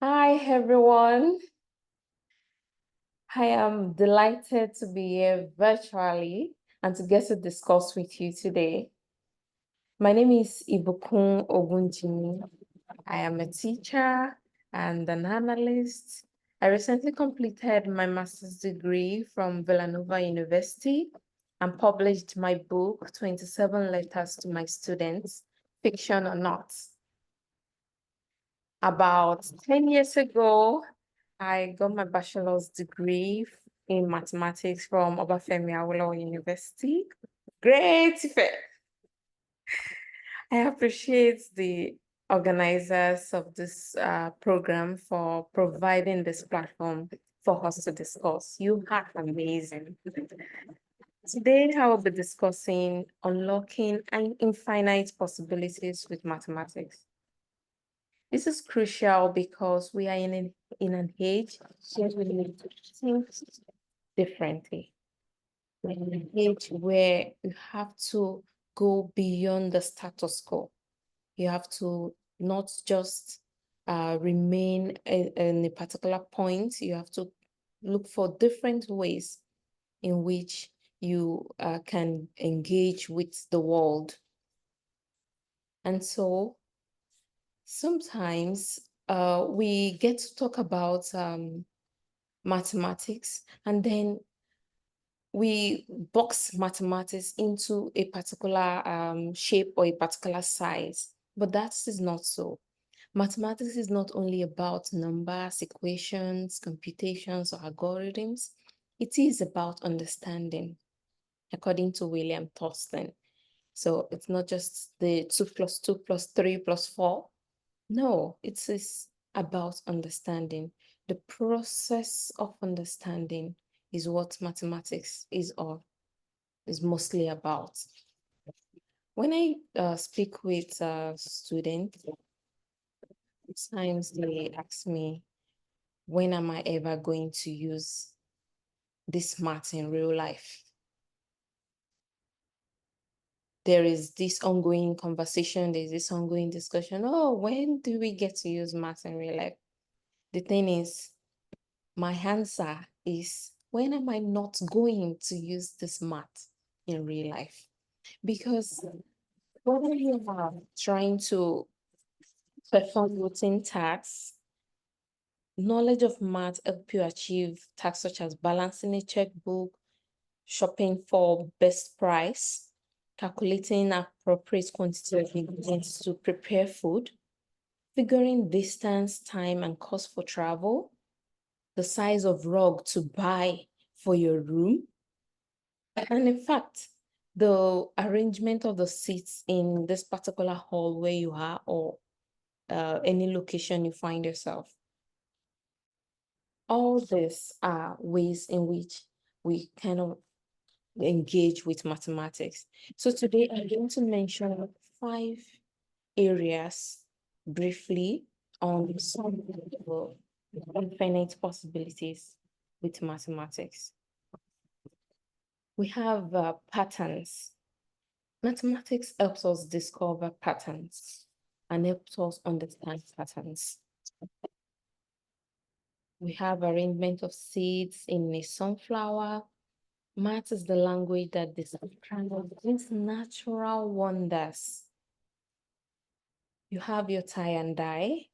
Hi, everyone. I am delighted to be here virtually and to get to discuss with you today. My name is Ibukun Ogunjimi. I am a teacher and an analyst. I recently completed my master's degree from Villanova University and published my book, 27 Letters to My Students, Fiction or Not. About 10 years ago, I got my bachelor's degree in mathematics from Obafemi Awolowo University. Great fit. I appreciate the organizers of this program for providing this platform for us to discuss. You are amazing. Today, I will be discussing unlocking infinite possibilities with mathematics. This is crucial because we are in an age where we need to think differently. We're in an age where you have to go beyond the status quo. You have to not just remain in a particular point. You have to look for different ways in which you can engage with the world. And so sometimes we get to talk about mathematics, and then we box mathematics into a particular shape or a particular size. But that is not so. Mathematics is not only about numbers, equations, computations, or algorithms. It is about understanding, according to William Thorsten. So it's not just the 2 plus 2 plus 3 plus 4. No, it is about understanding. The process of understanding is what mathematics is mostly about. When I speak with students, sometimes they ask me, when am I ever going to use this math in real life? There is this ongoing conversation, there's this ongoing discussion. Oh, when do we get to use math in real life? The thing is, my answer is, when am I not going to use this math in real life? Because whether you are trying to perform routine tasks, knowledge of math help you achieve tasks such as balancing a checkbook, shopping for best price, calculating appropriate quantity of ingredients to prepare food, figuring distance, time, and cost for travel, the size of rug to buy for your room, and in fact, the arrangement of the seats in this particular hall where you are, or any location you find yourself. All these are ways in which we kind of engage with mathematics. So today I'm going to mention 5 areas briefly on some of the infinite possibilities with mathematics. We have patterns. Mathematics helps us discover patterns and helps us understand patterns. We have arrangement of seeds in a sunflower. Math is the language that describes these natural wonders. You have your tie and dye.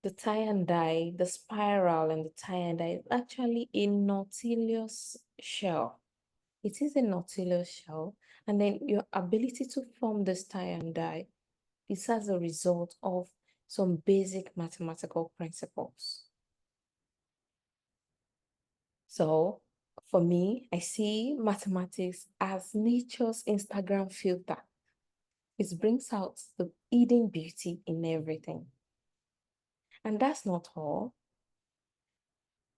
The tie and dye, the spiral and the tie and dye is actually a Nautilus shell. It is a Nautilus shell, and then your ability to form this tie and dye is as a result of some basic mathematical principles. So for me, I see mathematics as nature's Instagram filter. It brings out the hidden beauty in everything. And that's not all.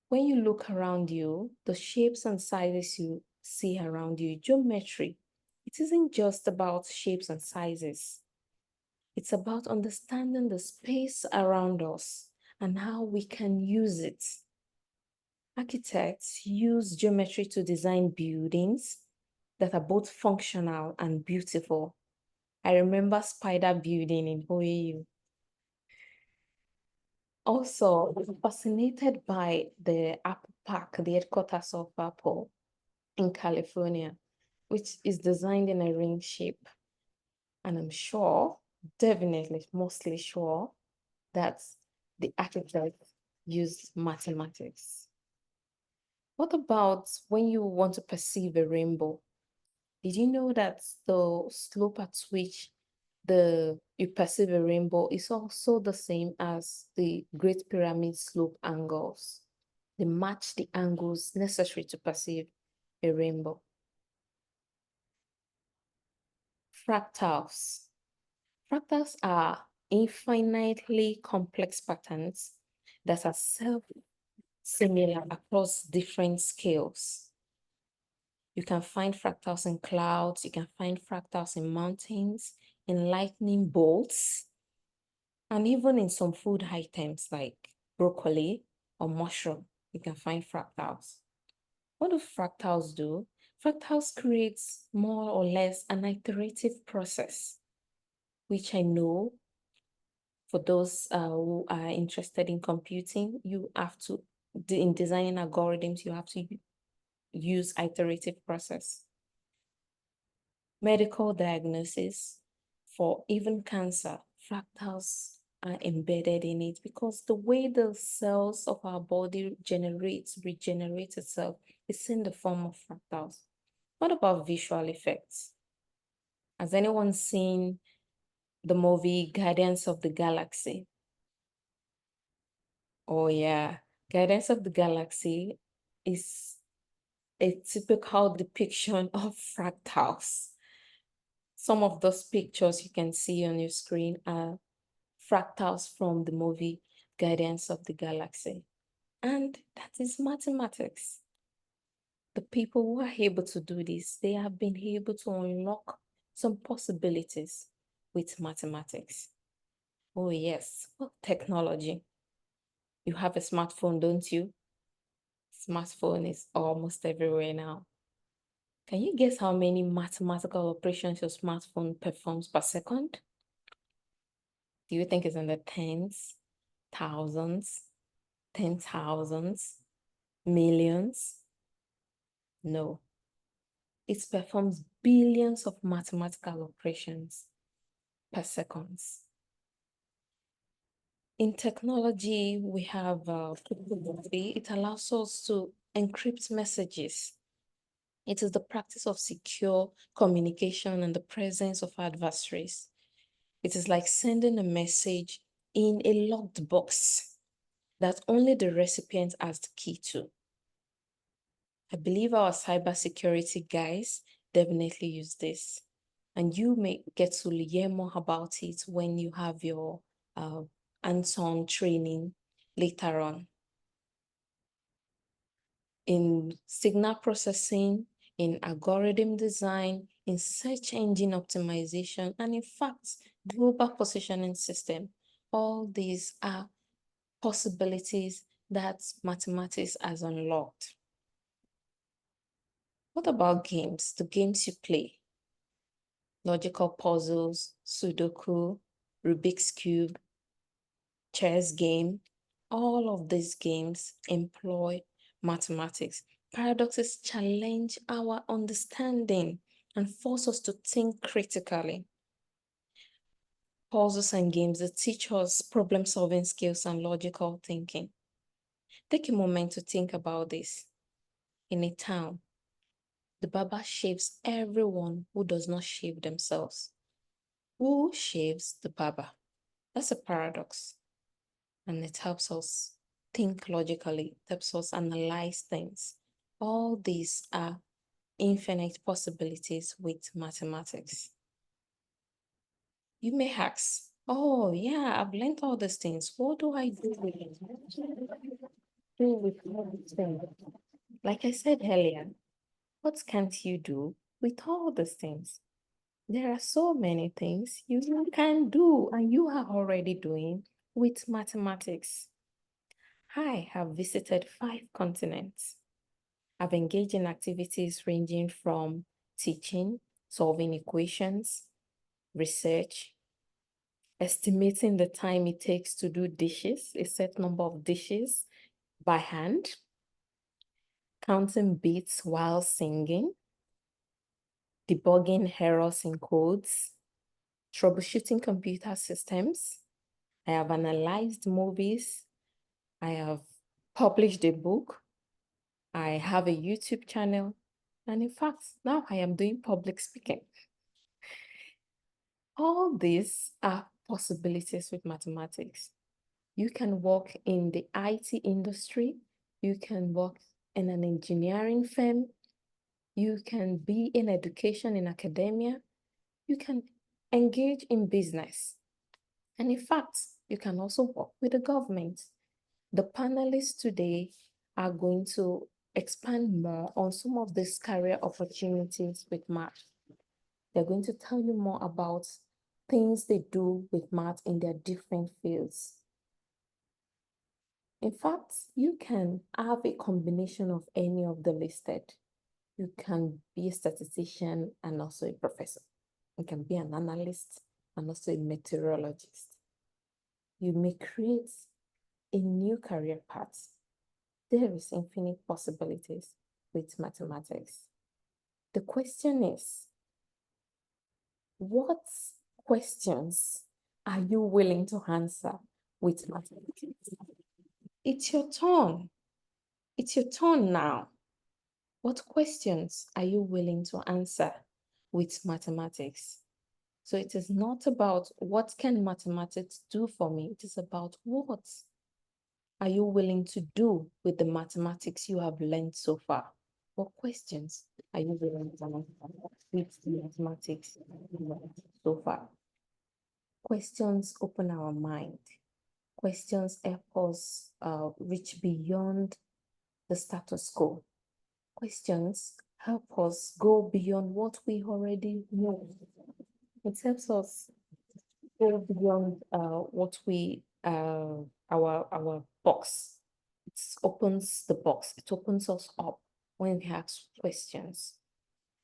When you look around you, the shapes and sizes you see around you, geometry, it isn't just about shapes and sizes. It's about understanding the space around us and how we can use it. Architects use geometry to design buildings that are both functional and beautiful. I remember Spider Building in OAU. Also, I'm fascinated by the Apple Park, the headquarters of Apple in California, which is designed in a ring shape. And I'm sure, definitely, mostly sure, that the architect used mathematics. What about when you want to perceive a rainbow? Did you know that the slope at which you perceive a rainbow is also the same as the Great Pyramid slope angles? They match the angles necessary to perceive a rainbow. Fractals. Fractals are infinitely complex patterns that are self-similar across different scales. You can find fractals in clouds, you can find fractals in mountains, in lightning bolts, and even in some food items like broccoli or mushroom, you can find fractals. What do fractals do? Fractals create more or less an iterative process, which I know for those who are interested in computing, you have to, in designing algorithms, you have to use iterative process. Medical diagnosis for even cancer, fractals are embedded in it because the way the cells of our body regenerates itself is in the form of fractals. What about visual effects? Has anyone seen the movie Guardians of the Galaxy? Oh yeah, Guardians of the Galaxy is a typical depiction of fractals. Some of those pictures you can see on your screen are fractals from the movie Guardians of the Galaxy. And that is mathematics. The people who are able to do this, they have been able to unlock some possibilities with mathematics. Oh yes, well, technology. You have a smartphone, don't you? Smartphone is almost everywhere now. Can you guess how many mathematical operations your smartphone performs per second? Do you think it's in the tens, thousands, 10,000s, millions? No. It performs billions of mathematical operations per second. In technology, we have cryptography. It allows us to encrypt messages. It is the practice of secure communication in the presence of adversaries. It is like sending a message in a locked box that only the recipient has the key to. I believe our cybersecurity guys definitely use this. And you may get to hear more about it when you have your hands-on training later on. In signal processing, in algorithm design, in search engine optimization, and in fact, global positioning system. All these are possibilities that mathematics has unlocked. What about games? The games you play? Logical puzzles, Sudoku, Rubik's Cube, chess game. All of these games employ mathematics. Paradoxes challenge our understanding and force us to think critically. Puzzles and games that teach us problem-solving skills and logical thinking. Take a moment to think about this. In a town, the barber shaves everyone who does not shave themselves. Who shaves the barber? That's a paradox. And it helps us think logically, it helps us analyze things. All these are infinite possibilities with mathematics. You may ask, oh yeah, I've learned all these things. What do I do with it? Do with all these things? Like I said earlier, what can't you do with all these things? There are so many things you can do and you are already doing with mathematics. I have visited 5 continents. I've engaged in activities ranging from teaching, solving equations, research, estimating the time it takes to do dishes, a set number of dishes by hand, counting beats while singing, debugging errors in codes, troubleshooting computer systems. I have analyzed movies. I have published a book. I have a YouTube channel. And in fact, now I am doing public speaking. All these are possibilities with mathematics. You can work in the IT industry. You can work in an engineering firm. You can be in education, in academia. You can engage in business. And in fact, you can also work with the government. The panelists today are going to expand more on some of these career opportunities with math. They're going to tell you more about things they do with math in their different fields. In fact, you can have a combination of any of the listed. You can be a statistician and also a professor. You can be an analyst and also a meteorologist. You may create a new career path. There is infinite possibilities with mathematics. The question is, what questions are you willing to answer with mathematics? It's your turn. It's your turn now. What questions are you willing to answer with mathematics? So it is not about what can mathematics do for me. It is about what are you willing to do with the mathematics you have learned so far? What questions are you willing to answer with the mathematics you learned so far? Questions open our mind. Questions help us reach beyond the status quo. Questions help us go beyond what we already know. It helps us go beyond what we our box. It opens the box. It opens us up when we ask questions.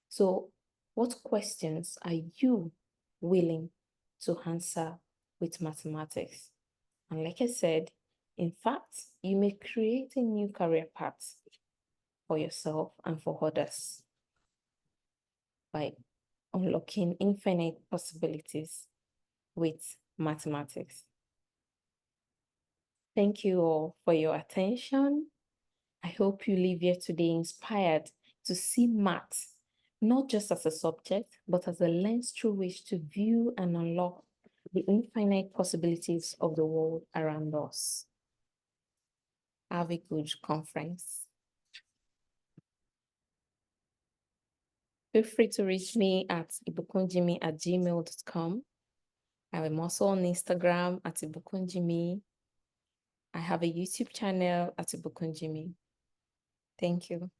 So, what questions are you willing to answer with mathematics? And like I said, in fact, you may create a new career path for yourself and for others by unlocking infinite possibilities with mathematics. Thank you all for your attention. I hope you leave here today inspired to see math not just as a subject, but as a lens through which to view and unlock the infinite possibilities of the world around us. Have a good conference. Feel free to reach me at ibukunjimi@gmail.com. I am also on Instagram at ibukunjimi. I have a YouTube channel at ibukunjimi. Thank you.